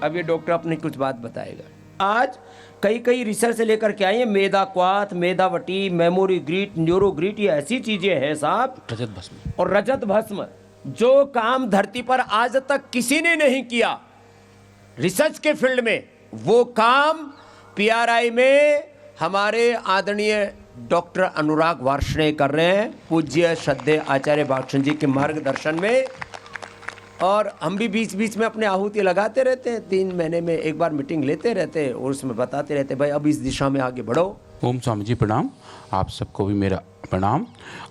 अब ये डॉक्टर अपनी कुछ बात बताएगा। आज कई रिसर्च से लेकर के आए हैं, मेधा क्वाथ, मेधावटी, मेमोरी ग्रीट, न्यूरो ग्रीट, ये ऐसी चीजें हैं साहब, रजत भस्म और रजत भस्म, जो काम धरती पर आज तक किसी ने नहीं किया रिसर्च के फील्ड में, वो काम पीआरआई में हमारे आदरणीय डॉक्टर अनुराग वार्ष्णेय कर रहे हैं, पूज्य श्रद्धेय आचार्य भागचंद जी के मार्गदर्शन में। और हम भी बीच बीच में अपने आहुति लगाते रहते हैं, 3 महीने में एक बार मीटिंग लेते रहते हैं और उसमें बताते रहते हैं भाई अब इस दिशा में आगे बढ़ो। ओम स्वामी जी प्रणाम, आप सबको भी मेरा प्रणाम।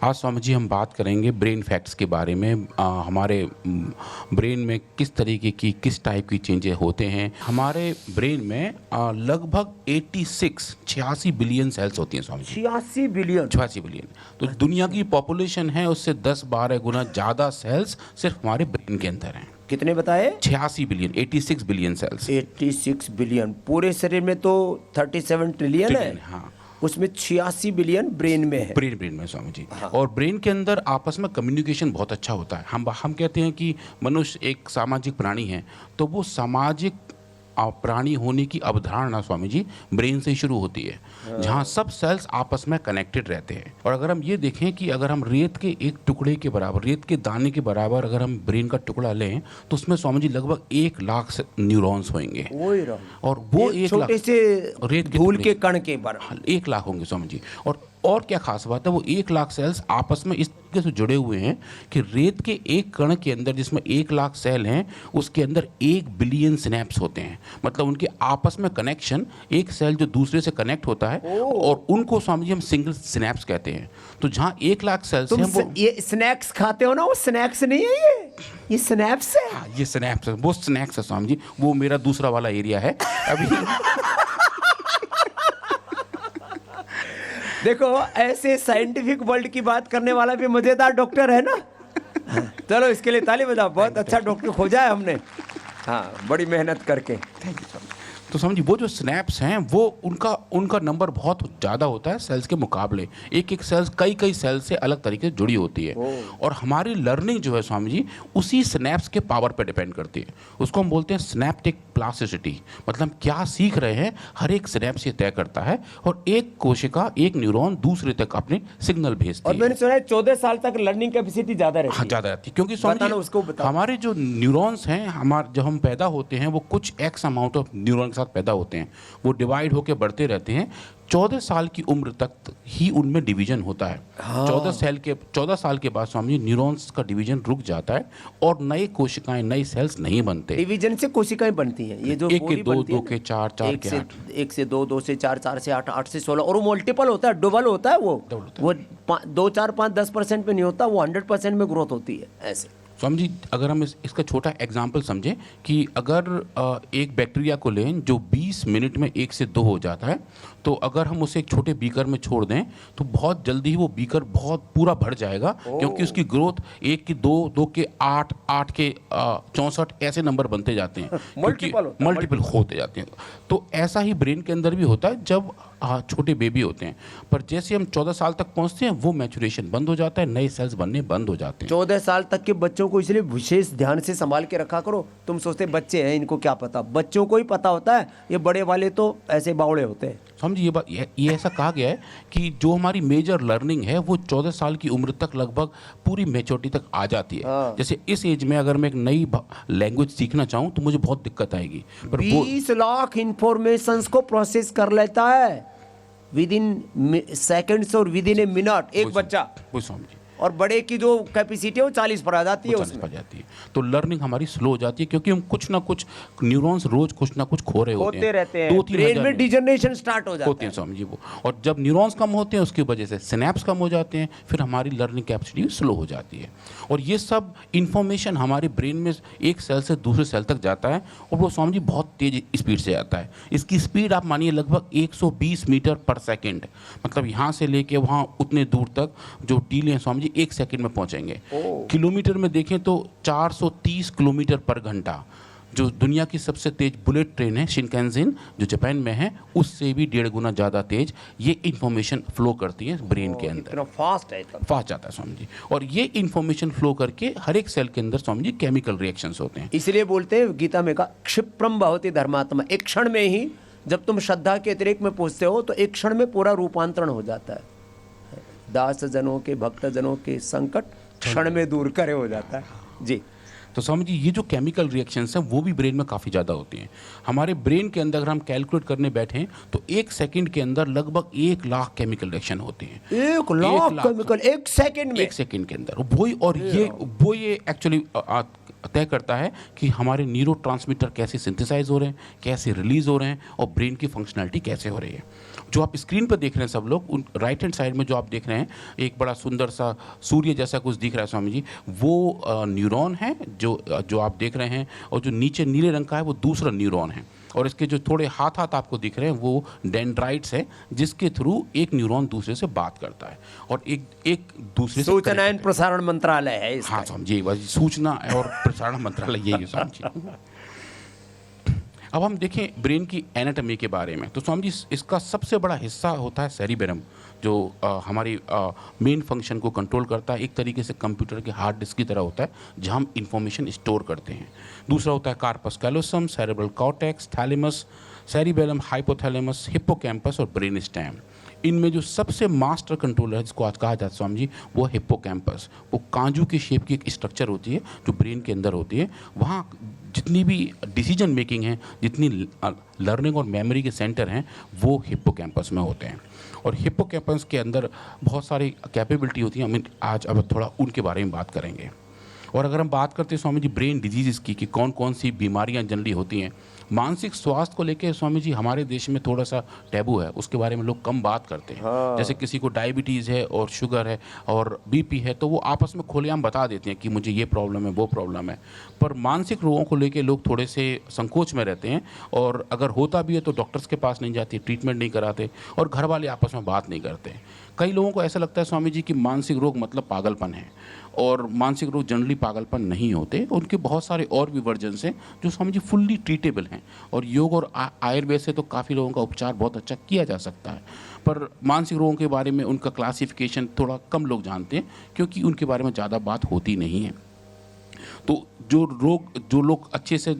आज स्वामी जी हम बात करेंगे ब्रेन फैक्ट्स के बारे में। हमारे ब्रेन में किस तरीके की किस टाइप की चेंजेस होते हैं। हमारे ब्रेन में लगभग 86 बिलियन सेल्स होती हैं स्वामी जी। 86 बिलियन। तो दुनिया की पॉपुलेशन है उससे 10-12 गुना ज़्यादा सेल्स सिर्फ हमारे ब्रेन के अंदर हैं। कितने बताए? 86 बिलियन, 86 बिलियन सेल्स। 86 बिलियन। पूरे शरीर में तो 37 ट्रिलियन है। हाँ, उसमें 86 बिलियन ब्रेन में है। ब्रेन में स्वामी जी। हाँ। और ब्रेन के अंदर आपस में कम्युनिकेशन बहुत अच्छा होता है। हम कहते हैं कि मनुष्य एक सामाजिक प्राणी है, तो वो सामाजिक प्राणी होने की अवधारणा स्वामी जी ब्रेन से शुरू होती है। हाँ। जहाँ सब सेल्स आपस में कनेक्टेड रहते हैं। और अगर हम ये देखें कि अगर हम रेत के एक टुकड़े के बराबर, रेत के दाने के बराबर अगर हम ब्रेन का टुकड़ा लें तो उसमें स्वामी जी लगभग 1 लाख न्यूरॉन्स होंगे। और वो एक छोटे से रेत धूल के कण के बराबर 1 लाख होंगे स्वामी जी। और क्या खास बात है, वो 1 लाख सेल्स आपस में इस तरीके से जुड़े हुए हैं कि रेत के एक कण के अंदर जिसमें 1 लाख सेल हैं उसके अंदर 1 बिलियन सिनेप्स होते हैं। मतलब उनके आपस में कनेक्शन, एक सेल जो दूसरे से कनेक्ट होता है और उनको स्वामी जी हम सिंगल सिनेप्स कहते हैं। तो जहाँ 1 लाख सेल्स हैं वो ये स्नैक्स खाते हो ना, वो स्नैक्स नहीं है, ये स्नैप्स है। हाँ, ये स्नैप्स है, वो स्नैक्स है स्वामी जी। वो मेरा दूसरा वाला एरिया है अभी। देखो ऐसे साइंटिफिक वर्ल्ड की बात करने वाला भी मजेदार डॉक्टर है ना। चलो इसके लिए ताली बजाओ, बहुत अच्छा डॉक्टर खोजा है हमने। हाँ, बड़ी मेहनत करके। तो समझिए वो जो स्नैप्स हैं वो उनका नंबर बहुत ज़्यादा होता है सेल्स के मुकाबले। एक सेल्स कई सेल्स से अलग तरीके से जुड़ी होती है। और हमारी लर्निंग जो है स्वामी जी उसी स्नैप्स के पावर पे डिपेंड करती है। उसको हम बोलते हैं स्नैप्टिक प्लास्टिसिटी। मतलब क्या सीख रहे हैं हर एक स्नैप्स ये तय करता है। और एक कोशिका, एक न्यूरॉन दूसरे तक अपने सिग्नल भेजती है। और मैंने सुना है 14 साल तक लर्निंग कैपेसिटी ज़्यादा रहती है। हाँ, ज़्यादा रहती है, क्योंकि स्वामी जी हमारे जो न्यूरॉन्स हैं, हमारे जब हम पैदा होते हैं वो कुछ एक्स अमाउंट ऑफ न्यूरॉन साथ पैदा होते हैं, वो डिवाइड होकर बढ़ते रहते हैं। 14 साल की उम्र तक ही उनमें डिवीजन होता है। हाँ। 14 साल के बाद स्वामी न्यूरॉन्स का डिवीजन रुक जाता है और नए कोशिकाएं, नए सेल्स नहीं बनते। डिवीजन से कोशिकाएं बनती हैं। ये जो 1 के 2, 2 के 4, 4 के 8, 1 से 2, 2 से 4, 4 से 8, 8 से 16, और वो मल्टीपल होता है, डबल होता है। वो 2, 4, 5, 10% पे नहीं होता, वो 100% में ग्रोथ होती है। ऐसे स्वामी जी अगर हम इसका छोटा एग्जाम्पल समझें कि अगर एक बैक्टीरिया को लें जो 20 मिनट में 1 से 2 हो जाता है, तो अगर हम उसे एक छोटे बीकर में छोड़ दें तो बहुत जल्दी ही वो बीकर बहुत पूरा भर जाएगा। क्योंकि उसकी ग्रोथ 1 के 2, 2 के 8, 8 के 64 ऐसे नंबर बनते जाते हैं। मल्टीपल होते जाते हैं। तो ऐसा ही ब्रेन के अंदर भी होता है जब छोटे बेबी होते हैं। पर जैसे हम 14 साल तक पहुंचते हैं वो मैचुरेशन बंद हो जाता है, नए सेल्स बनने बंद हो जाते हैं। 14 साल तक के बच्चों को इसलिए विशेष ध्यान से संभाल के रखा करो। तुम सोचते बच्चे हैं इनको क्या पता, बच्चों को ही पता होता है, ये बड़े वाले तो ऐसे बावड़े होते हैं। समझिए ये बात, ये ऐसा कहा गया है कि जो हमारी मेजर लर्निंग है वो 14 साल की उम्र तक लगभग पूरी मेच्योरिटी तक आ जाती है। हाँ। जैसे इस एज में अगर मैं एक नई लैंग्वेज सीखना चाहूँ तो मुझे बहुत दिक्कत आएगी। पर 20 लाख इंफॉर्मेशंस को प्रोसेस कर लेता है विद इन सेकेंड्स और विद इन ए मिनट एक बच्चा। और बड़े की जो कैपेसिटी है वो 40 पर आ जाती है, उसमें जाती है। तो लर्निंग हमारी स्लो हो जाती है क्योंकि हम कुछ ना कुछ न्यूरॉन्स रोज कुछ ना कुछ खो रहे होते रहते हैं। ब्रेन में डिजनरेशन स्टार्ट हो जाती है स्वामी जी वो। और जब न्यूरॉन्स कम होते हैं उसकी वजह से सिनेप्स कम हो जाते हैं, फिर हमारी लर्निंग कैपेसिटी स्लो हो जाती है। और ये सब इंफॉर्मेशन हमारे ब्रेन में एक सेल से दूसरे सेल तक जाता है और वो स्वामी जी बहुत तेज स्पीड से जाता है। इसकी स्पीड आप मानिए लगभग 120 मीटर पर सेकेंड। मतलब यहाँ से लेके वहाँ उतने दूर तक जो टीले हैं स्वामी जी 1 सेकंड में पहुंचेंगे। किलोमीटर में देखें तो 430 किलोमीटर पर घंटा। जो दुनिया की सबसे तेज बुलेट ट्रेन है शिनकानसेन जो जापान में है, उससे भी 1.5 गुना ज़्यादा तेज ये इन्फॉर्मेशन फ्लो करती है ब्रेन के अंदर। इतना फास्ट है इतना। फास्ट जाता है स्वामी जी। और ये इन्फॉर्मेशन फ्लो करके हर एक सेल के अंदर स्वामी जी केमिकल रिएक्शंस होते हैं। इसलिए बोलते हैं गीता में का क्षिप्रम भवति धर्मात्मा, एक क्षण में ही जब तुम श्रद्धा के अतिरेक में पहुंचते हो तो एक क्षण में पूरा रूपांतरण हो जाता है। दास जनों के भक्त जनों के संकट क्षण में दूर करे हो जाता है जी। तो स्वामी जी ये जो केमिकल रिएक्शंस हैं वो भी ब्रेन में काफ़ी ज़्यादा होती हैं। हमारे ब्रेन के अंदर अगर हम कैलकुलेट करने बैठें तो 1 सेकंड के अंदर लगभग 1 लाख केमिकल रिएक्शन होते हैं। 1 लाख केमिकल 1 सेकंड में? 1 सेकंड के अंदर वो ये एक्चुअली तय करता है कि हमारे न्यूरोट्रांसमीटर कैसे सिंथेसाइज हो रहे हैं, कैसे रिलीज हो रहे हैं और ब्रेन की फंक्शनैलिटी कैसे हो रही है। जो आप स्क्रीन पर देख रहे हैं सब लोग, उन राइट हैंड साइड में जो आप देख रहे हैं एक बड़ा सुंदर सा सूर्य जैसा कुछ दिख रहा है स्वामी जी, वो न्यूरॉन है जो आप देख रहे हैं, और जो नीचे नीले रंग का है वो दूसरा न्यूरॉन है, और इसके जो थोड़े हाथ आपको दिख रहे हैं वो डेंड्राइट्स है, जिसके थ्रू एक न्यूरॉन दूसरे से बात करता है और एक दूसरे से सूचना एवं प्रसारण मंत्रालय है इसका। हाँ स्वामी जी, बस सूचना और प्रसारण मंत्रालय यही है स्वामी जी। अब हम देखें ब्रेन की एनाटॉमी के बारे में, तो स्वामी जी इसका सबसे बड़ा हिस्सा होता है सेरिबेरम, जो हमारी मेन फंक्शन को कंट्रोल करता है। एक तरीके से कंप्यूटर के हार्ड डिस्क की तरह होता है जहाँ हम इंफॉर्मेशन स्टोर करते हैं। दूसरा होता है corpus callosum, cerebral cortex, thalamus, cerebellum, hypothalamus, hippocampus और ब्रेन स्टेम। इनमें जो सबसे मास्टर कंट्रोलर है जिसको आज कहा जाता है स्वामी जी, वो हिप्पोकैम्पस। वो कांजू की शेप की एक स्ट्रक्चर होती है जो ब्रेन के अंदर होती है। वहाँ जितनी भी डिसीजन मेकिंग है, जितनी लर्निंग और मेमोरी के सेंटर हैं, वो हिप्पोकैम्पस में होते हैं। और हिप्पोकैम्पस के अंदर बहुत सारी कैपेबिलिटी होती है। हम आज अब थोड़ा उनके बारे में बात करेंगे। और अगर हम बात करते हैं स्वामी जी ब्रेन डिजीज़ की कि कौन कौन सी बीमारियां जनरली होती हैं, मानसिक स्वास्थ्य को लेकर स्वामी जी हमारे देश में थोड़ा सा टैबू है, उसके बारे में लोग कम बात करते हैं। जैसे किसी को डायबिटीज़ है और शुगर है और बीपी है तो वो आपस में खुलेआम बता देते हैं कि मुझे ये प्रॉब्लम है, वो प्रॉब्लम है। पर मानसिक रोगों को लेकर लोग थोड़े से संकोच में रहते हैं, और अगर होता भी है तो डॉक्टर्स के पास नहीं जाते, ट्रीटमेंट नहीं कराते, और घर वाले आपस में बात नहीं करते। कई लोगों को ऐसा लगता है स्वामी जी कि मानसिक रोग मतलब पागलपन है, और मानसिक रोग जनरली पागलपन नहीं होते। उनके बहुत सारे और भी वर्जन्स हैं जो स्वामी जी फुल्ली ट्रीटेबल हैं, और योग और आयुर्वेद से तो काफ़ी लोगों का उपचार बहुत अच्छा किया जा सकता है। पर मानसिक रोगों के बारे में उनका क्लासिफिकेशन थोड़ा कम लोग जानते हैं, क्योंकि उनके बारे में ज़्यादा बात होती नहीं है। तो जो लोग अच्छे से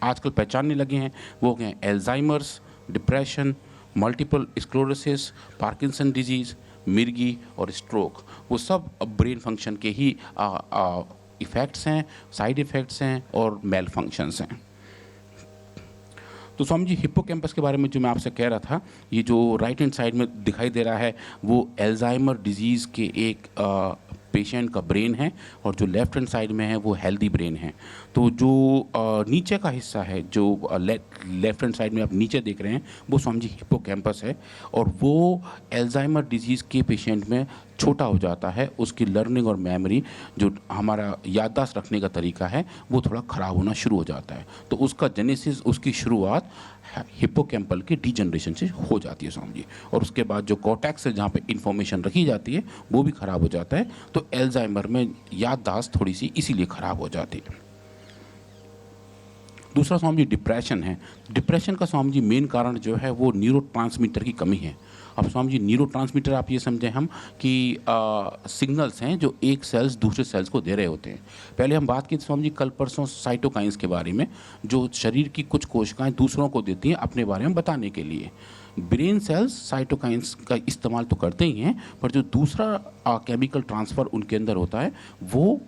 आजकल पहचानने लगे हैं वो हैं Alzheimer's, depression, multiple sclerosis, Parkinson disease, मिर्गी और स्ट्रोक। वो सब ब्रेन फंक्शन के ही इफ़ेक्ट्स हैं, साइड इफ़ेक्ट्स हैं और मेल फंक्शंस हैं। तो स्वामी जी हिप्पोकैम्पस के बारे में जो मैं आपसे कह रहा था, ये जो राइट हैंड साइड में दिखाई दे रहा है वो एल्जाइमर डिजीज़ के एक पेशेंट का ब्रेन है, और जो लेफ्ट हैंड साइड में है वो हेल्दी ब्रेन है। तो जो नीचे का हिस्सा है, जो लेफ्ट हैंड साइड में आप नीचे देख रहे हैं, वो स्वामी जी हिप्पोकैम्पस है, और वो एल्जाइमर डिजीज़ के पेशेंट में छोटा हो जाता है। उसकी लर्निंग और मेमोरी, जो हमारा याददाश्त रखने का तरीका है, वो थोड़ा ख़राब होना शुरू हो जाता है। तो उसका जेनेसिस, उसकी शुरुआत हिप्पोकैम्पल के डीजनरेशन से हो जाती है स्वामी जी। और उसके बाद जो कॉर्टेक्स है जहाँ पे इंफॉर्मेशन रखी जाती है वो भी ख़राब हो जाता है। तो एल्जाइमर में याददाश्त थोड़ी सी इसीलिए ख़राब हो जाती है। दूसरा स्वामी जी डिप्रेशन है। डिप्रेशन का स्वामी जी मेन कारण जो है वो न्यूरोट्रांसमीटर की कमी है। अब स्वामी जी न्यूरोट्रांसमीटर आप ये समझें हम कि सिग्नल्स हैं जो एक सेल्स दूसरे सेल्स को दे रहे होते हैं। पहले हम बात की थी स्वामी जी कल परसों साइटोकाइंस के बारे में, जो शरीर की कुछ कोशिकाएं दूसरों को देती हैं अपने बारे में बताने के लिए। ब्रेन सेल्स साइटोकाइंस का इस्तेमाल तो करते ही हैं, पर जो दूसरा केमिकल ट्रांसफ़र उनके अंदर होता है वो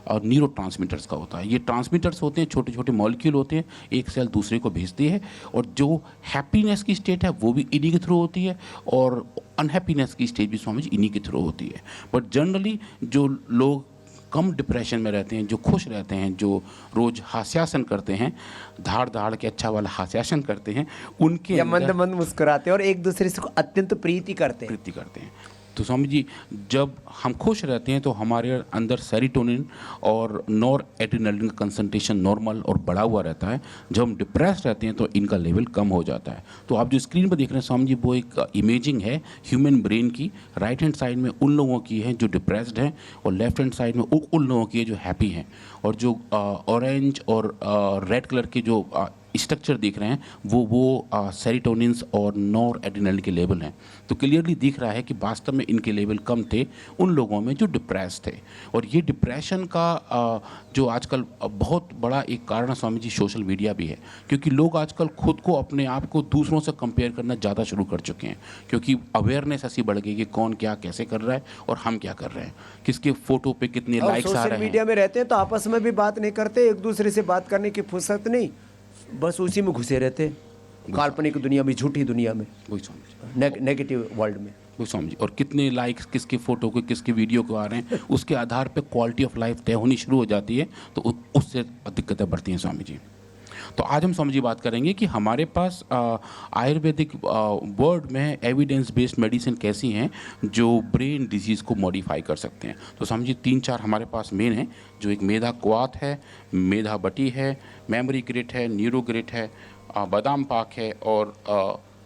और न्यूरोट्रांसमीटर्स का होता है। ये ट्रांसमीटर्स होते हैं, छोटे छोटे मॉलिक्यूल होते हैं, एक सेल दूसरे को भेजती है, और जो हैप्पीनेस की स्टेट है वो भी इन्हीं के थ्रू होती है, और अनहैप्पीनेस की स्टेट भी समझ इन्हीं के थ्रू होती है। बट जनरली जो लोग कम डिप्रेशन में रहते हैं, जो खुश रहते हैं, जो रोज़ हास्यासन करते हैं, धाड़ धाड़ के अच्छा वाला हास्यासन करते हैं, उनके या मंद मंद मुस्कुराते हैं और एक दूसरे से अत्यंत प्रीति करते हैं। तो स्वामी जी, जब हम खुश रहते हैं तो हमारे अंदर सेरोटोनिन और नॉर एड्रेनलिन का कंसंट्रेशन नॉर्मल और बढ़ा हुआ रहता है। जब हम डिप्रेस रहते हैं तो इनका लेवल कम हो जाता है। तो आप जो स्क्रीन पर देख रहे हैं स्वामी जी, वो एक इमेजिंग है ह्यूमन ब्रेन की। राइट हैंड साइड में उन लोगों की है जो डिप्रेस्ड हैं और लेफ्ट हैंड साइड में उन लोगों की है जो हैप्पी हैं। और जो ऑरेंज और रेड कलर के जो स्ट्रक्चर दिख रहे हैं वो सेरोटोनिन्स और नॉर एड्रेनलिन के लेवल हैं। तो क्लियरली दिख रहा है कि वास्तव में इनके लेवल कम थे उन लोगों में जो डिप्रेस थे। और ये डिप्रेशन का जो आजकल बहुत बड़ा एक कारण स्वामी जी सोशल मीडिया भी है, क्योंकि लोग आजकल खुद को अपने आप को दूसरों से कंपेयर करना ज़्यादा शुरू कर चुके हैं, क्योंकि अवेयरनेस ऐसी बढ़ गई कि कौन क्या कैसे कर रहा है और हम क्या कर रहे हैं, किसके फोटो पे कितने लाइक्स आ रहे हैं। सोशल मीडिया में रहते हैं तो आपस में भी बात नहीं करते, एक दूसरे से बात करने की फुर्सत नहीं, बस उसी में घुसे रहते, काल्पनिक दुनिया में, झूठी दुनिया में, वही स्वामी जी, नेगेटिव वर्ल्ड में। वो समझिए। और कितने लाइक्स किसके फोटो के किसके वीडियो को आ रहे हैं, उसके आधार पे क्वालिटी ऑफ लाइफ तय होनी शुरू हो जाती है, तो उससे दिक्कतें बढ़ती हैं स्वामी जी। तो आज हम स्वामी जी बात करेंगे कि हमारे पास आयुर्वेदिक वर्ड में एविडेंस बेस्ड मेडिसिन कैसी हैं जो ब्रेन डिजीज़ को मॉडिफाई कर सकते हैं। तो स्वामी जी 3-4 हमारे पास मेन हैं, जो एक मेधा क्वाथ है, मेधा बटी है, मेमोरी ग्रिट है, न्यूरोग्रिट है, बादाम पाक है और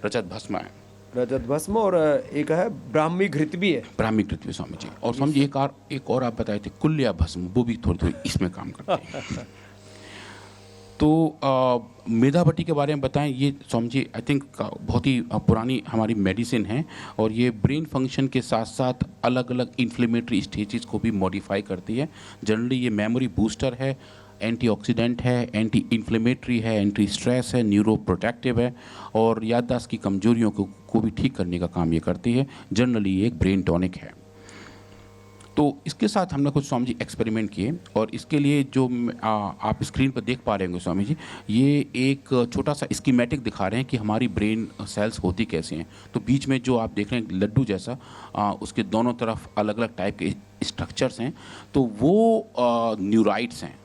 रजत भस्म है। रजत भस्म और एक है ब्राह्मी घृत भी है। ब्राह्मी घृत भी स्वामी जी। और स्वामी जी एक और आप बताए थे कुल्या भस्म, वो भी थोड़ी थोड़ी इसमें काम करते हैं। तो मेधा बटी के बारे में बताएं। ये स्वामी जी आई थिंक बहुत ही पुरानी हमारी मेडिसिन है और ये ब्रेन फंक्शन के साथ साथ अलग अलग इन्फ्लेमेटरी स्टेजेस को भी मॉडिफाई करती है। जनरली ये मेमोरी बूस्टर है, एंटीऑक्सीडेंट है, एंटी इन्फ्लेमेटरी है, एंटी स्ट्रेस है, न्यूरो प्रोटेक्टिव है और याददाश्त की कमजोरियों को भी ठीक करने का काम ये करती है। जनरली ये एक ब्रेन टॉनिक है। तो इसके साथ हमने कुछ स्वामी जी एक्सपेरिमेंट किए और इसके लिए जो आप स्क्रीन पर देख पा रहे होंगे स्वामी जी, ये एक छोटा सा स्कीमेटिक दिखा रहे हैं कि हमारी ब्रेन सेल्स होती कैसे हैं। तो बीच में जो आप देख रहे हैं लड्डू जैसा, उसके दोनों तरफ अलग अलग टाइप के स्ट्रक्चर्स हैं, तो वो न्यूराइड्स हैं,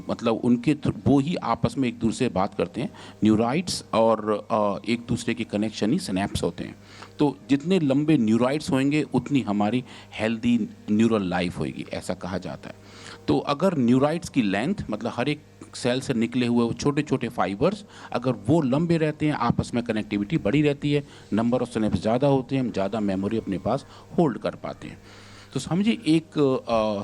मतलब उनके वो ही आपस में एक दूसरे से बात करते हैं। न्यूराइड्स और एक दूसरे के कनेक्शन ही सिनेप्स होते हैं। तो जितने लंबे न्यूराइड्स होंगे उतनी हमारी हेल्दी न्यूरल लाइफ होगी, ऐसा कहा जाता है। तो अगर न्यूराइड्स की लेंथ, मतलब हर एक सेल से निकले हुए वो छोटे छोटे फाइबर्स, अगर वो लंबे रहते हैं, आपस में कनेक्टिविटी बड़ी रहती है, नंबर ऑफ सिनेप्स ज़्यादा होते हैं, हम ज़्यादा मेमोरी अपने पास होल्ड कर पाते हैं। तो समझिए एक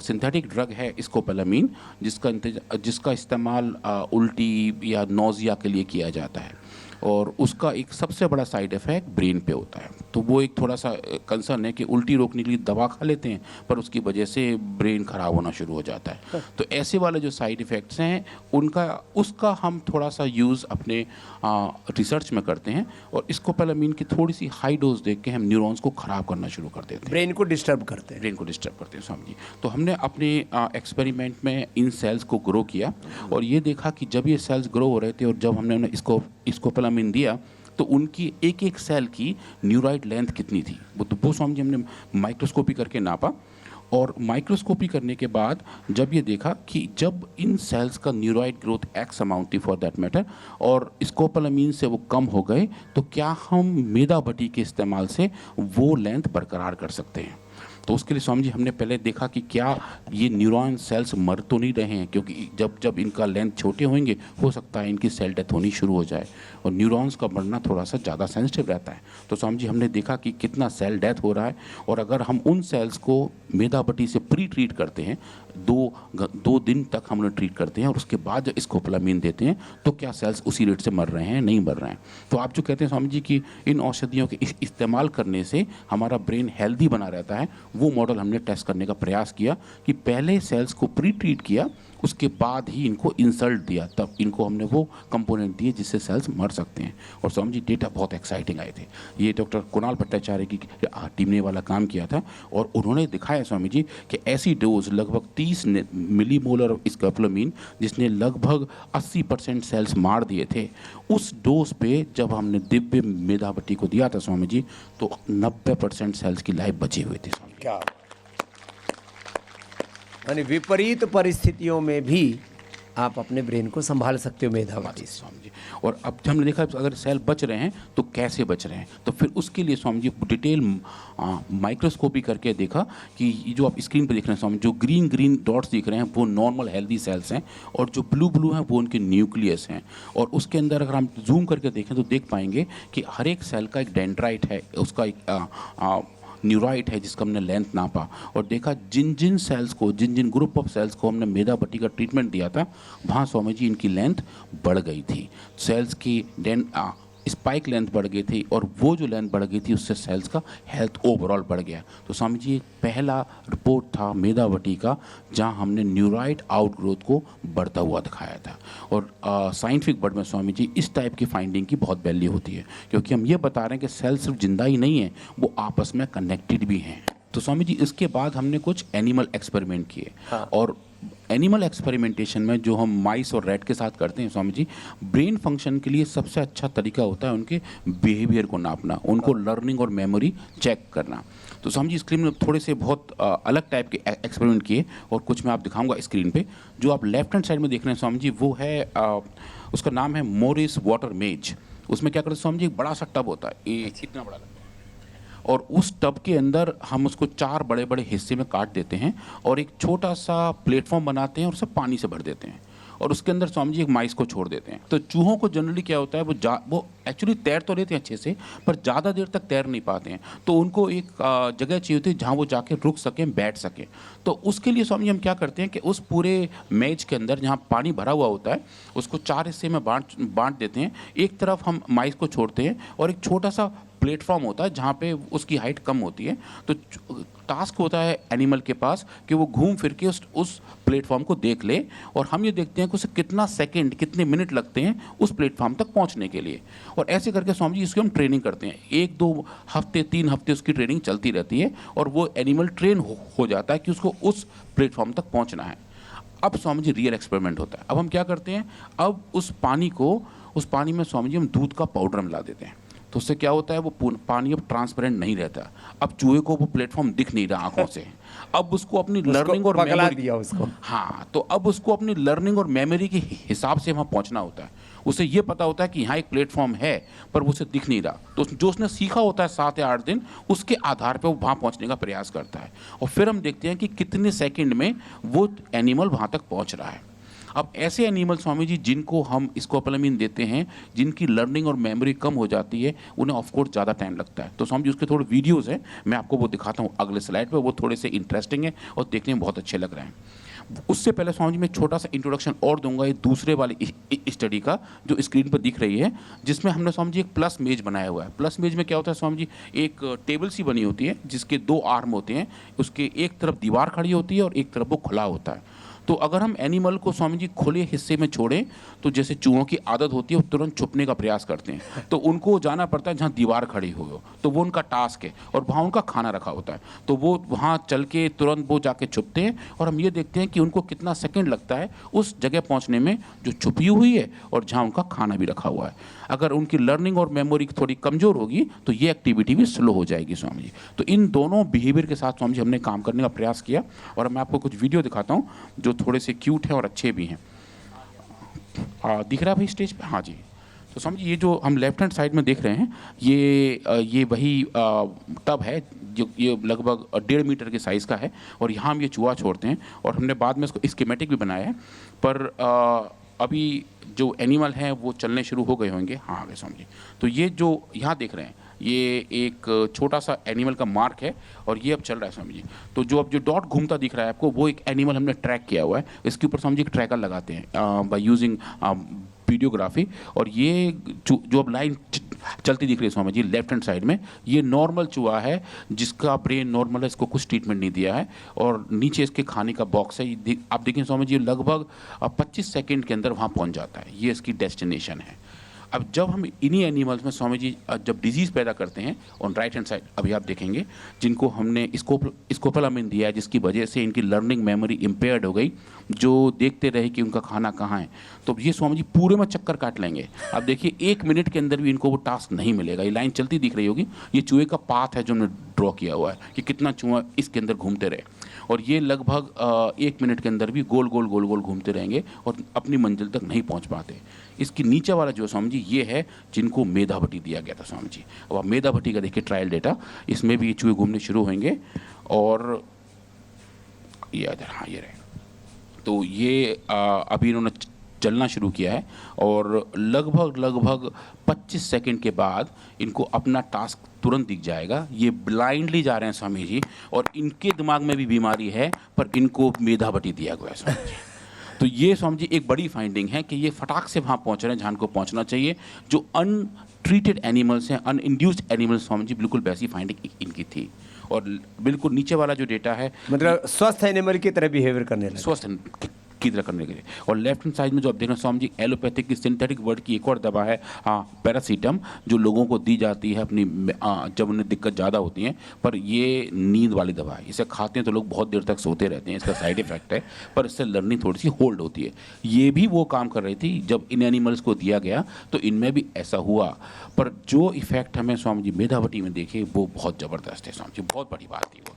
सिंथेटिक ड्रग है स्कोपोलामीन, जिसका इस्तेमाल उल्टी या नोज़िया के लिए किया जाता है और उसका एक सबसे बड़ा साइड इफ़ेक्ट ब्रेन पे होता है। तो वो एक थोड़ा सा कंसर्न है कि उल्टी रोकने के लिए दवा खा लेते हैं पर उसकी वजह से ब्रेन ख़राब होना शुरू हो जाता है। तो ऐसे वाले जो साइड इफ़ेक्ट्स हैं उसका हम थोड़ा सा यूज़ अपने रिसर्च में करते हैं और स्कोपोलामीन की थोड़ी सी हाई डोज देख के हम न्यूरॉन्स को ख़राब करना शुरू कर देते हैं, ब्रेन को डिस्टर्ब करते हैं स्वामी जी। तो हमने अपने एक्सपेरिमेंट में इन सेल्स को ग्रो किया और ये देखा कि जब ये सेल्स ग्रो हो रहे थे और जब हमने उन्हें स्कोपोलामीन दिया तो उनकी एक एक सेल की न्यूराइड लेंथ कितनी थी वो स्वामी जी हमने माइक्रोस्कोपी करके नापा। और माइक्रोस्कोपी करने के बाद जब ये देखा कि जब इन सेल्स का न्यूराइड ग्रोथ एक्स अमाउंट थी फॉर दैट मैटर और स्कोपोलामीन से वो कम हो गए, तो क्या हम मेधा बटी के इस्तेमाल से वो लेंथ बरकरार कर सकते हैं। तो उसके लिए स्वामी जी हमने पहले देखा कि क्या ये न्यूरॉन सेल्स मर तो नहीं रहे हैं, क्योंकि जब इनका लेंथ छोटे होंगे हो सकता है इनकी सेल डेथ होनी शुरू हो जाए और न्यूरॉन्स का मरना थोड़ा सा ज़्यादा सेंसिटिव रहता है। तो स्वामी जी हमने देखा कि कितना सेल डेथ हो रहा है और अगर हम उन सेल्स को मेधा बटी से प्री ट्रीट करते हैं, 2 दिन तक हम उन्हें ट्रीट करते हैं और उसके बाद जब स्कोपोलामीन देते हैं तो क्या सेल्स उसी रेट से मर रहे हैं, नहीं मर रहे हैं। तो आप जो कहते हैं स्वामी जी कि इन औषधियों के इस्तेमाल करने से हमारा ब्रेन हेल्दी बना रहता है, वो मॉडल हमने टेस्ट करने का प्रयास किया कि पहले सेल्स को प्री ट्रीट किया, उसके बाद ही इनको इंसल्ट दिया, तब इनको हमने वो कंपोनेंट दिए जिससे सेल्स मर सकते हैं। और स्वामी जी डेटा बहुत एक्साइटिंग आए थे। ये डॉक्टर कुणाल भट्टाचार्य की टीम ने वाला काम किया था और उन्होंने दिखाया स्वामी जी कि ऐसी डोज लगभग 30 मिलीमोलर ऑफ स्कोपोलामीन जिसने लगभग 80% सेल्स मार दिए थे, उस डोज पे जब हमने दिव्य मेधा बटी को दिया था स्वामी जी तो 90% सेल्स की लाइफ बची हुई थी स्वामी। क्या यानी विपरीत परिस्थितियों में भी आप अपने ब्रेन को संभाल सकते हो मेधावटी से। स्वामी जी, और अब हमने देखा अगर सेल बच रहे हैं तो कैसे बच रहे हैं, तो फिर उसके लिए स्वामी जी डिटेल माइक्रोस्कोपी करके देखा कि ये जो आप स्क्रीन पर देख रहे हैं स्वामी, जो ग्रीन ग्रीन डॉट्स दिख रहे हैं वो नॉर्मल हेल्दी सेल्स हैं, और जो ब्लू ब्लू हैं वो उनके न्यूक्लियस हैं। और उसके अंदर अगर हम जूम करके देखें तो देख पाएंगे कि हर एक सेल का एक डेंड्राइट है, उसका एक न्यूराइट है जिसका हमने लेंथ नापा, और देखा जिन जिन सेल्स को, जिन जिन ग्रुप ऑफ सेल्स को हमने मेधावटी का ट्रीटमेंट दिया था, वहाँ स्वामी जी इनकी लेंथ बढ़ गई थी, सेल्स की स्पाइक लेंथ बढ़ गई थी, और वो जो लेंथ बढ़ गई थी उससे सेल्स का हेल्थ ओवरऑल बढ़ गया। तो स्वामी जी पहला रिपोर्ट था मेधावटी का जहाँ हमने न्यूराइट आउटग्रोथ को बढ़ता हुआ दिखाया था। और साइंटिफिक वर्ड में स्वामी जी इस टाइप की फाइंडिंग की बहुत वैल्यू होती है, क्योंकि हम ये बता रहे हैं कि सेल सिर्फ जिंदा ही नहीं है, वो आपस में कनेक्टेड भी हैं। तो स्वामी जी इसके बाद हमने कुछ एनिमल एक्सपेरिमेंट किए। हाँ। और एनिमल एक्सपेरिमेंटेशन में जो हम माइस और रैट के साथ करते हैं स्वामी जी, ब्रेन फंक्शन के लिए सबसे अच्छा तरीका होता है उनके बिहेवियर को नापना, उनको लर्निंग और मेमोरी चेक करना। तो स्वामी जी स्क्रीन में थोड़े से बहुत अलग टाइप के एक्सपेरिमेंट किए, और कुछ मैं आप दिखाऊंगा स्क्रीन पे। जो आप लेफ्ट हैंड साइड में देख रहे हैं स्वामी जी वो है उसका नाम है मोरिस वाटर मेज। उसमें क्या करते हैं स्वामी जी, एक बड़ा सा टब होता है, ये इतना बड़ा लगता है, और उस टब के अंदर हम उसको 4 बड़े बड़े हिस्से में काट देते हैं और एक छोटा सा प्लेटफॉर्म बनाते हैं और उसे पानी से भर देते हैं, और उसके अंदर स्वामी जी एक माइस को छोड़ देते हैं। तो चूहों को जनरली क्या होता है, वो एक्चुअली तैर तो लेते हैं अच्छे से, पर ज़्यादा देर तक तैर नहीं पाते हैं, तो उनको एक जगह चाहिए होती है जहाँ वो जाके रुक सकें, बैठ सकें। तो उसके लिए स्वामी जी हम क्या करते हैं कि उस पूरे मेज के अंदर जहाँ पानी भरा हुआ होता है उसको 4 हिस्से में बांट देते हैं। एक तरफ हम माइस को छोड़ते हैं और एक छोटा सा प्लेटफॉर्म होता है जहाँ पे उसकी हाइट कम होती है। तो टास्क होता है एनिमल के पास कि वो घूम फिर के उस प्लेटफॉर्म को देख ले, और हम ये देखते हैं कि उसे कितना सेकंड, कितने मिनट लगते हैं उस प्लेटफॉर्म तक पहुँचने के लिए। और ऐसे करके स्वामी जी इसकी हम ट्रेनिंग करते हैं, 1-2 हफ्ते 3 हफ्ते उसकी ट्रेनिंग चलती रहती है, और वो एनिमल ट्रेन हो जाता है कि उसको उस प्लेटफॉर्म तक पहुँचना है। अब स्वामी जी रियल एक्सपेरिमेंट होता है। अब हम क्या करते हैं, अब उस पानी में स्वामी जी हम दूध का पाउडर मिला देते हैं। तो उससे क्या होता है, वो पानी अब ट्रांसपेरेंट नहीं रहता। अब चूहे को वो प्लेटफॉर्म दिख नहीं रहा आंखों से, अब उसको अपनी लर्निंग और मेमोरी दिया उसको। हाँ, तो अब उसको अपनी लर्निंग और मेमोरी के हिसाब से वहाँ पहुँचना होता है। उसे ये पता होता है कि यहाँ एक प्लेटफॉर्म है, पर वो उसे दिख नहीं रहा। तो जो उसने सीखा होता है 7 या 8 दिन, उसके आधार पर वो वहाँ पहुँचने का प्रयास करता है, और फिर हम देखते हैं कि कितने सेकेंड में वो एनिमल वहाँ तक पहुँच रहा है। अब ऐसे एनिमल स्वामी जी जिनको हम स्कोपोलामाइन देते हैं, जिनकी लर्निंग और मेमोरी कम हो जाती है, उन्हें ऑफकोर्स ज़्यादा टाइम लगता है। तो स्वामी जी उसके थोड़े वीडियोज़ हैं, मैं आपको वो दिखाता हूँ अगले स्लाइड पर। वो थोड़े से इंटरेस्टिंग है और देखने में बहुत अच्छे लग रहे हैं। उससे पहले स्वामी जी मैं छोटा सा इंट्रोडक्शन और दूंगा ये दूसरे वाली स्टडी का जो स्क्रीन पर दिख रही है, जिसमें हमने स्वामी जी एक प्लस मेज बनाया हुआ है। प्लस मेज में क्या होता है स्वामी जी, एक टेबल सी बनी होती है जिसके 2 आर्म होते हैं, उसके एक तरफ दीवार खड़ी होती है और एक तरफ वो खुला होता है। तो अगर हम एनिमल को स्वामी जी खुले हिस्से में छोड़ें, तो जैसे चूहों की आदत होती है वो तुरंत छुपने का प्रयास करते हैं, तो उनको जाना पड़ता है जहाँ दीवार खड़ी हो, तो वो उनका टास्क है, और वहाँ उनका खाना रखा होता है, तो वो वहाँ चल के तुरंत वो जाके छुपते हैं। और हम ये देखते हैं कि उनको कितना सेकंड लगता है उस जगह पहुँचने में जो छुपी हुई है और जहाँ उनका खाना भी रखा हुआ है। अगर उनकी लर्निंग और मेमोरी थोड़ी कमज़ोर होगी तो ये एक्टिविटी भी स्लो हो जाएगी स्वामी जी। तो इन दोनों बिहेवियर के साथ स्वामी जी हमने काम करने का प्रयास किया, और मैं आपको कुछ वीडियो दिखाता हूँ जो थोड़े से क्यूट हैं और अच्छे भी हैं। दिख रहा है भाई स्टेज पे? हाँ जी। तो स्वामी जी ये जो हम लेफ्ट हैंड साइड में देख रहे हैं, ये वही टब है जो ये लगभग 1.5 मीटर के साइज़ का है, और यहाँ हम ये चूहा छोड़ते हैं, और हमने बाद में इसको स्कीमेटिक भी बनाया है। पर अभी जो एनिमल हैं वो चलने शुरू हो गए होंगे। हाँ आ गए स्वामी जी। तो ये जो यहाँ देख रहे हैं ये एक छोटा सा एनिमल का मार्क है, और ये अब चल रहा है स्वामी जी। तो जो अब जो डॉट घूमता दिख रहा है आपको, वो एक एनिमल हमने ट्रैक किया हुआ है। इसके ऊपर स्वामी जी एक ट्रैकर लगाते हैं बाय यूजिंग वीडियोग्राफी, और ये जो अब लाइन चलती दिख रही है Swami ji left hand side में, ये नॉर्मल चूहा है जिसका ब्रेन नॉर्मल है, इसको कुछ ट्रीटमेंट नहीं दिया है, और नीचे इसके खाने का बॉक्स है। आप देखें स्वामी जी लगभग 25 सेकंड के अंदर वहाँ पहुँच जाता है, ये इसकी डेस्टिनेशन है। अब जब हम इन्हीं एनिमल्स में स्वामी जी जब डिजीज़ पैदा करते हैं ऑन राइट हैंड साइड, अभी आप देखेंगे जिनको हमने स्कोपोलामिन दिया है, जिसकी वजह से इनकी लर्निंग मेमोरी इम्पेयर्ड हो गई, जो देखते रहे कि उनका खाना कहाँ है, तो ये स्वामी जी पूरे में चक्कर काट लेंगे। अब देखिए 1 मिनट के अंदर भी इनको वो टास्क नहीं मिलेगा। ये लाइन चलती दिख रही होगी, ये चूहे का पाथ है जो हमने ड्रॉ किया हुआ है कि कितना चूहा इसके अंदर घूमते रहे, और ये लगभग 1 मिनट के अंदर भी गोल गोल गोल गोल घूमते रहेंगे और अपनी मंजिल तक नहीं पहुंच पाते। इसकी नीचे वाला जो स्वामी जी ये है जिनको मेधावटी दिया गया था स्वामी जी। अब आप मेधावटी का देखिए ट्रायल डेटा, इसमें भी ये चूहे घूमने शुरू होंगे और ये इधर, हाँ ये रहे, तो ये अभी इन्होंने चलना शुरू किया है और लगभग 25 सेकंड के बाद इनको अपना टास्क तुरंत दिख जाएगा। ये ब्लाइंडली जा रहे हैं स्वामी जी, और इनके दिमाग में भी बीमारी है पर इनको मेधावटी दिया गया है स्वामी जी। तो ये स्वामी जी एक बड़ी फाइंडिंग है कि ये फटाक से वहाँ पहुँच रहे हैं जहाँ इनको पहुँचना चाहिए। जो अनट्रीटेड एनिमल्स हैं, अनइंड्यूस्ड एनिमल्स स्वामी जी, बिल्कुल वैसी फाइंडिंग इनकी थी। और बिल्कुल नीचे वाला जो डेटा है, मतलब स्वस्थ एनिमल की तरह बिहेवियर करने लगे, स्वस्थ की तरह करने के लिए। और लेफ्ट हैंड साइड में जो आप देख रहे हैं स्वामी जी, एलोपैथिक की सिंथेटिक वर्ड की एक और दवा है, हाँ, पैरासीटम, जो लोगों को दी जाती है अपनी जब उन्हें दिक्कत ज़्यादा होती है, पर ये नींद वाली दवा है। इसे खाते हैं तो लोग बहुत देर तक सोते रहते हैं, इसका साइड इफेक्ट है, पर इससे लर्निंग थोड़ी सी होल्ड होती है। ये भी वो काम कर रही थी जब इन एनिमल्स को दिया गया तो इनमें भी ऐसा हुआ, पर जो इफेक्ट हमें स्वामी जी मेधावटी में देखे वो बहुत ज़बरदस्त है स्वामी जी, बहुत बड़ी बात थी वो।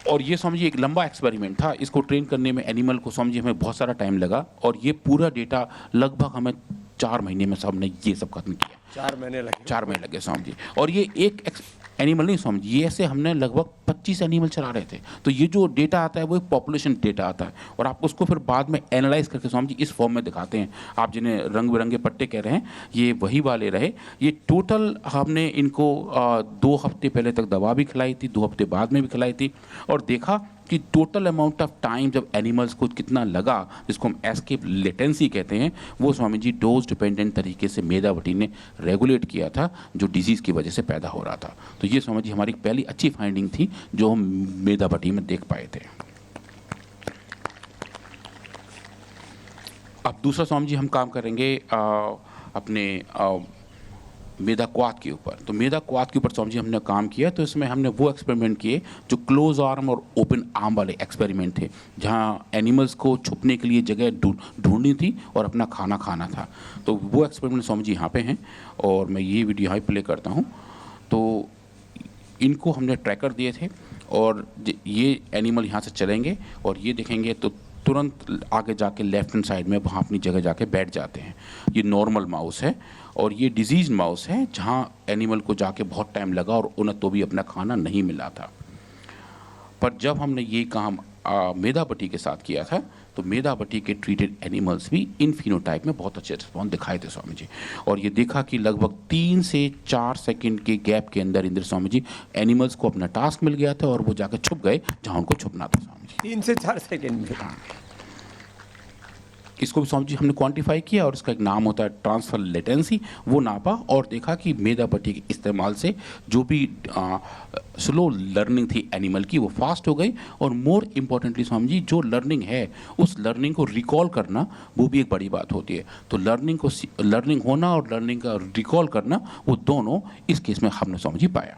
और ये स्वामी जी एक लंबा एक्सपेरिमेंट था, इसको ट्रेन करने में एनिमल को स्वामी जी हमें बहुत सारा टाइम लगा, और ये पूरा डेटा लगभग हमें 4 महीने में सबने ये सब खत्म किया। 4 महीने लगे, 4 महीने लगे स्वामी जी। और ये एक एनिमल नहीं स्वामी जी, ये ऐसे हमने लगभग 25 एनिमल चला रहे थे। तो ये जो डेटा आता है वो एक पॉपुलेशन डेटा आता है, और आप उसको फिर बाद में एनालाइज करके स्वामी जी इस फॉर्म में दिखाते हैं। आप जिन्हें रंग बिरंगे पट्टे कह रहे हैं, ये वही वाले रहे। ये टोटल हमने इनको 2 हफ्ते पहले तक दवा भी खिलाई थी, 2 हफ्ते बाद में भी खिलाई थी, और देखा कि टोटल अमाउंट ऑफ टाइम जब एनिमल्स को कितना लगा, जिसको हम एस्केप लेटेंसी कहते हैं, वो स्वामी जी डोज डिपेंडेंट तरीके से मेधावटी ने रेगुलेट किया था, जो डिजीज़ की वजह से पैदा हो रहा था। तो ये स्वामी जी हमारी पहली अच्छी फाइंडिंग थी जो हम मेधावटी में देख पाए थे। अब दूसरा स्वामी जी हम काम करेंगे अपने मेधा क्वाथ के ऊपर। तो मेधा क्वाथ के ऊपर स्वामी जी हमने काम किया, तो इसमें हमने वो एक्सपेरिमेंट किए जो क्लोज आर्म और ओपन आर्म वाले एक्सपेरिमेंट थे, जहाँ एनिमल्स को छुपने के लिए जगह ढूंढनी थी और अपना खाना खाना था। तो वो एक्सपेरिमेंट स्वामी जी यहाँ पे हैं, और मैं ये वीडियो यहाँ प्ले करता हूँ। तो इनको हमने ट्रैकर दिए थे, और ये एनिमल यहाँ से चलेंगे और ये देखेंगे तो तुरंत आगे जाके लेफ्ट हैंड साइड में वहाँ अपनी जगह जाके बैठ जाते हैं। ये नॉर्मल माउस है, और ये डिजीज माउस है जहाँ एनिमल को जाके बहुत टाइम लगा और उन्हें तो भी अपना खाना नहीं मिला था। पर जब हमने ये काम मेधावटी के साथ किया था, तो मेधावटी के ट्रीटेड एनिमल्स भी इन फिनोटाइप में बहुत अच्छे रिस्पॉन्स दिखाए थे स्वामी जी। और ये देखा कि लगभग 3 से 4 सेकंड के गैप के अंदर इंद्र स्वामी जी एनिमल्स को अपना टास्क मिल गया था, और वो जाकर छुप गए जहाँ उनको छुपना था स्वामी जी। 3 से 4 सेकंड में। हाँ, इसको भी स्वामी जी हमने क्वांटिफाई किया, और इसका एक नाम होता है ट्रांसफर लेटेंसी, वो नापा और देखा कि मेधावटी के इस्तेमाल से जो भी स्लो लर्निंग थी एनिमल की वो फास्ट हो गई, और मोर इम्पॉर्टेंटली स्वामी जी जो लर्निंग है उस लर्निंग को रिकॉल करना वो भी एक बड़ी बात होती है। तो लर्निंग होना और लर्निंग का रिकॉल करना, वो दोनों इस केस में हमने स्वामी जी पाया।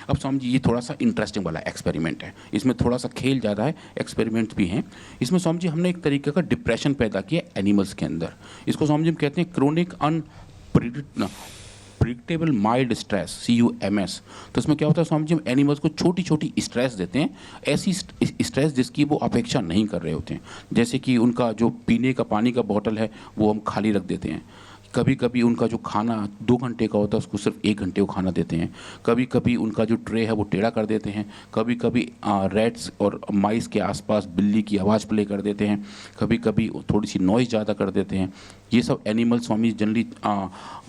अब स्वामी जी ये थोड़ा सा इंटरेस्टिंग वाला एक्सपेरिमेंट है, इसमें थोड़ा सा खेल ज़्यादा है, एक्सपेरिमेंट्स भी हैं। इसमें स्वामी जी हमने एक तरीके का डिप्रेशन पैदा किया एनिमल्स के अंदर। इसको स्वामी जी हम कहते हैं chronic predictable mild stress, CUMS। तो इसमें क्या होता है स्वामी जी, हम एनिमल्स को छोटी छोटी स्ट्रेस देते हैं, ऐसी स्ट्रेस जिसकी वो अपेक्षा नहीं कर रहे होते हैं। जैसे कि उनका जो पीने का पानी का बॉटल है वो हम खाली रख देते हैं, कभी कभी उनका जो खाना 2 घंटे का होता है उसको सिर्फ 1 घंटे को खाना देते हैं, कभी कभी उनका जो ट्रे है वो टेढ़ा कर देते हैं, कभी कभी रैट्स और माइस के आसपास बिल्ली की आवाज़ प्ले कर देते हैं, कभी कभी थोड़ी सी नॉइज़ ज़्यादा कर देते हैं। ये सब एनिमल्स स्वामी जनरली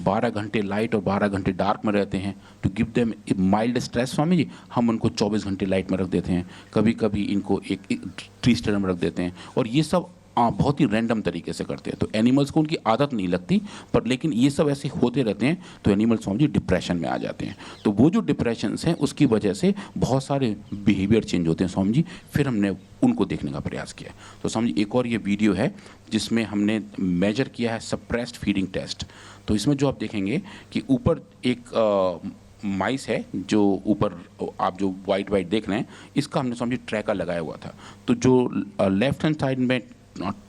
12 घंटे लाइट और 12 घंटे डार्क में रहते हैं। To give them mild stress Swami ji हम उनको 24 घंटे लाइट में रख देते हैं, कभी कभी इनको एक ट्री स्टेट में रख देते हैं। और ये सब बहुत ही रैंडम तरीके से करते हैं, तो एनिमल्स को उनकी आदत नहीं लगती, पर लेकिन ये सब ऐसे होते रहते हैं तो एनिमल्स समझिए डिप्रेशन में आ जाते हैं। तो वो जो डिप्रेशंस हैं उसकी वजह से बहुत सारे बिहेवियर चेंज होते हैं समझिए। फिर हमने उनको देखने का प्रयास किया। तो समझिए एक और ये वीडियो है जिसमें हमने मेजर किया है सप्रेस्ड फीडिंग टेस्ट। तो इसमें जो आप देखेंगे कि ऊपर एक माइस है, जो ऊपर आप जो वाइट देख रहे हैं, इसका हमने समझिए ट्रैकर लगाया हुआ था। तो जो लेफ्ट हैंड साइड में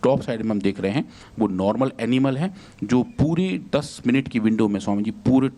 टॉप साइड में हम देख रहे हैं वो नॉर्मल एनिमल है जो पूरे 10 मिनट की विंडो में स्वामी जी पूरे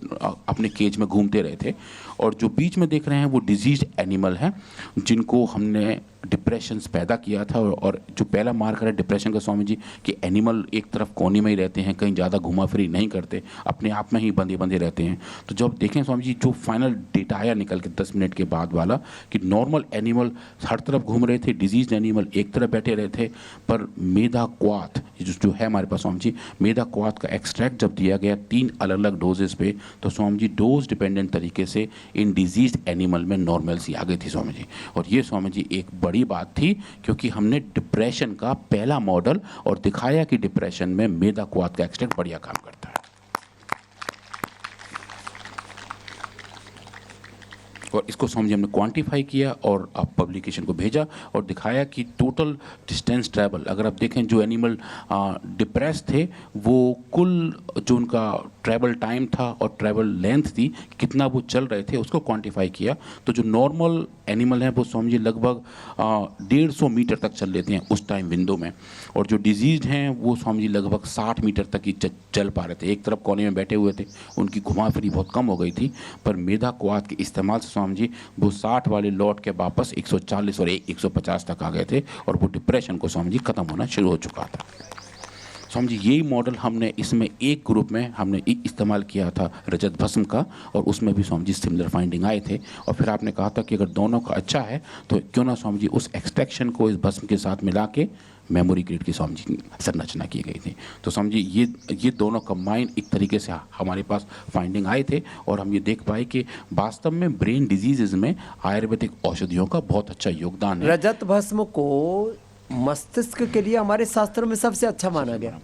अपने केज में घूमते रहे थे। और जो बीच में देख रहे हैं वो डिजीज एनिमल है जिनको हमने डिप्रेशंस पैदा किया था। और जो पहला मार्कर है डिप्रेशन का स्वामी जी कि एनिमल एक तरफ कोने में ही रहते हैं, कहीं ज़्यादा घुमा फिरी नहीं करते, अपने आप में ही बंधे बंधे रहते हैं। तो जब देखें स्वामी जी जो फाइनल डेटा आया निकल के 10 मिनट के बाद वाला कि नॉर्मल एनिमल हर तरफ घूम रहे थे, डिजीज एनिमल एक तरफ बैठे रहे थे, पर मेधा क्वाथ जो है हमारे पास स्वामी जी, मेधा क्वाथ का एक्सट्रैक्ट जब दिया गया 3 अलग अलग डोजेस पे, तो स्वामी जी डोज डिपेंडेंट तरीके से इन डिजीज एनिमल में नॉर्मलसी आ गई थी स्वामी जी। और ये स्वामी जी एक बड़ी बात थी क्योंकि हमने डिप्रेशन का पहला मॉडल और दिखाया कि डिप्रेशन में मेधा क्वाथ का एक्सट्रैक्ट बढ़िया काम करता है। और इसको समझिए हमने क्वांटिफाई किया और आप पब्लिकेशन को भेजा और दिखाया कि टोटल डिस्टेंस ट्रैवल, अगर आप देखें जो एनिमल डिप्रेस थे वो कुल जो उनका ट्रैवल टाइम था और ट्रैवल लेंथ थी कितना वो चल रहे थे उसको क्वांटिफाई किया। तो जो नॉर्मल एनिमल हैं वो समझिए लगभग 150 मीटर तक चल लेते हैं उस टाइम विंडो में, और जो डिजीज हैं वो समझिए लगभग 60 मीटर तक ही चल पा रहे थे, एक तरफ कोने में बैठे हुए थे, उनकी घुमा फिरी बहुत कम हो गई थी। पर मेधा क्वाथ के इस्तेमाल से समझिए वो 60 वाले लौट के वापस 140 और 150 तक आ गए थे और वो डिप्रेशन को समझिए ख़त्म होना शुरू हो चुका था। समझिए यही मॉडल हमने इसमें एक ग्रुप में हमने इस्तेमाल किया था रजत भस्म का, और उसमें भी स्वामी जी सिमिलर फाइंडिंग आए थे। और फिर आपने कहा था कि अगर दोनों का अच्छा है तो क्यों ना स्वामी जी उस एक्सट्रैक्शन को इस भस्म के साथ मिला के मेमोरी ग्रिड की स्वामी जी संरचना की गई थी। तो समझिए ये दोनों कंबाइन एक तरीके से हमारे पास फाइंडिंग आए थे और हम ये देख पाए कि वास्तव में ब्रेन डिजीजेज में आयुर्वेदिक औषधियों का बहुत अच्छा योगदान है। रजत भस्म को मस्तिष्क के लिए हमारे शास्त्रों में सबसे अच्छा माना गया,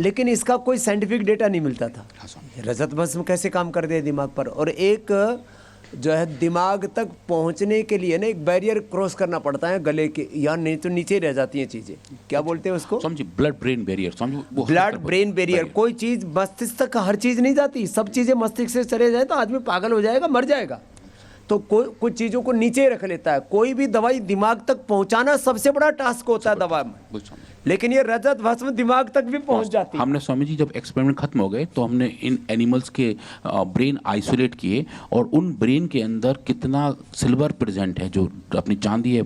लेकिन इसका कोई साइंटिफिक डेटा नहीं मिलता था। रजत भस्म कैसे काम कर दे दिमाग पर, और एक जो है दिमाग तक पहुंचने के लिए ना एक बैरियर क्रॉस करना पड़ता है गले के, या नहीं तो नीचे रह जाती हैं चीजें, क्या बोलते हैं उसको, समझिए ब्लड ब्रेन बैरियर, समझिए ब्लड ब्रेन बैरियर। कोई चीज मस्तिष्क तक हर चीज नहीं जाती, सब चीजें मस्तिष्क से चले जाए तो आदमी पागल हो जाएगा, मर जाएगा। तो कुछ चीजों को नीचे रख लेता है। कोई भी दवाई दिमाग तक पहुंचाना सबसे बड़ा टास्क होता है दवा में, लेकिन ये रजत भस्म दिमाग तक भी पहुंच जाती है। हमने स्वामी जी जब एक्सपेरिमेंट खत्म हो गए तो हमने इन एनिमल्स के ब्रेन आइसोलेट किए और उन ब्रेन के अंदर कितना सिल्वर प्रेजेंट है, जो अपनी चांदी है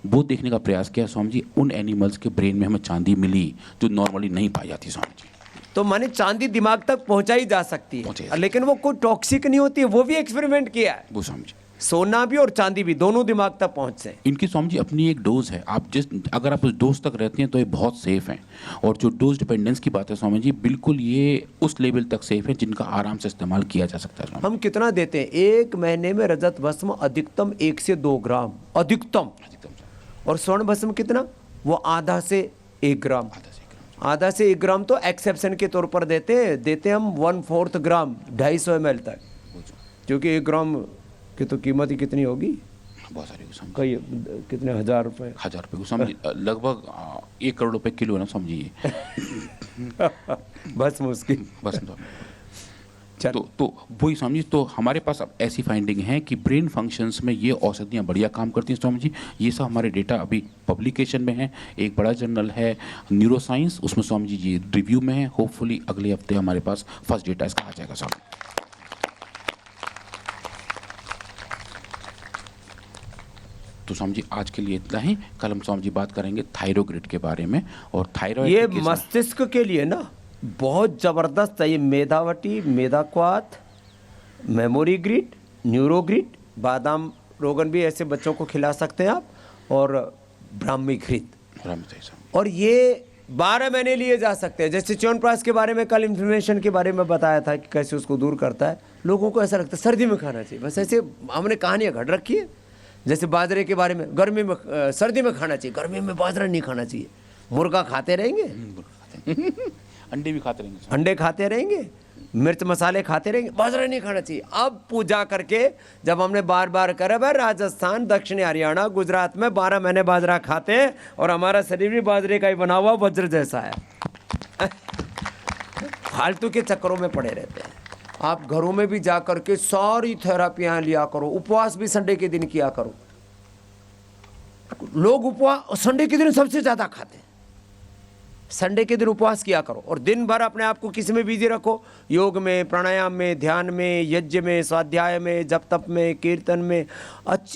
वो देखने का प्रयास किया स्वामी जी। उन एनिमल्स के ब्रेन में हमें चांदी मिली जो नॉर्मली नहीं पाई जाती स्वामी जी। तो माने चांदी दिमाग तक पहुंचाई जा सकती है, लेकिन वो कोई टॉक्सिक नहीं होती है, वो भी एक्सपेरिमेंट किया है। वो स्वामी जी सोना भी और चांदी भी दोनों दिमाग तक पहुंचते हैं। इनकी स्वामी जी अपनी एक डोज है, आप अगर आप उस डोज तक रहते हैं तो ये बहुत सेफ हैं। और जो डोज डिपेंडेंस की बात है स्वामी जी, बिल्कुल ये उस लेवल तक सेफ है जिनका आराम से इस्तेमाल किया जा सकता है। हम कितना देते हैं एक महीने में? रजत भस्म अधिकतम 1 से 2 ग्राम अधिकतम, और स्वर्ण भस्म कितना? वो आधा से 1 ग्राम। आधा से 1 ग्राम तो एक्सेप्शन के तौर पर देते हम 1/4 ग्राम 250 ml तक, क्योंकि 1 ग्राम की तो कीमत ही कितनी होगी, बहुत सारी कई कितने 1000 रुपये, 1000 रुपये को समझिए लगभग 1 करोड़ रुपए किलो है ना समझिए बस मुश्किल बस। तो वही समझिए, तो हमारे पास अब ऐसी फाइंडिंग है कि ब्रेन फंक्शंस में ये औषधियाँ बढ़िया काम करती हैं स्वामी जी। ये सब हमारे डेटा अभी पब्लिकेशन में है, एक बड़ा जर्नल है न्यूरोसाइंस, उसमें स्वामी जी ये रिव्यू में है। होपफुली अगले हफ्ते हमारे पास फर्स्ट डेटा इसका आ जाएगा स्वामी। तो स्वामी जी आज के लिए इतना ही। कल हम स्वामी जी बात करेंगे थायरोग्रिड के बारे में। और थायराइड ये मस्तिष्क के लिए ना बहुत जबरदस्त है। ये मेधावटी, मेधा क्वाथ, मेमोरी ग्रिड, न्यूरो ग्रिड, बादाम रोगन भी ऐसे बच्चों को खिला सकते हैं आप, और ब्राह्मी घृत, और ये 12 महीने लिए जा सकते हैं। जैसे च्यवनप्राश के बारे में कल इन्फ्लेमेशन के बारे में बताया था कि कैसे उसको दूर करता है। लोगों को ऐसा लगता है सर्दी में खाना चाहिए, बस ऐसे हमने कहानियाँ घड़ रखी है। जैसे बाजरे के बारे में गर्मी में सर्दी में खाना चाहिए, गर्मी में बाजरा नहीं खाना चाहिए। मुर्गा खाते रहेंगे, अंडे भी खाते रहेंगे। अंडे खाते रहेंगे, मिर्च मसाले खाते रहेंगे, बाजरा नहीं खाना चाहिए। अब पूजा करके जब हमने बार बार करा, भाई राजस्थान, दक्षिण हरियाणा, गुजरात में 12 महीने बाजरा खाते हैं और हमारा शरीर भी बाजरे का ही बना हुआ वज्र जैसा है। फालतू के चक्करों में पड़े रहते हैं। आप घरों में भी जा करके सारी थेरापियां लिया करो, उपवास भी संडे के दिन किया करो। लोग उपवास संडे के दिन सबसे ज्यादा खाते हैं, संडे के दिन उपवास किया करो और दिन भर अपने आप को किस में बिजी रखो, योग में, प्राणायाम में, ध्यान में, यज्ञ में, स्वाध्याय में, जप तप में, कीर्तन में।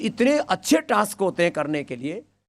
इतने अच्छे टास्क होते हैं करने के लिए।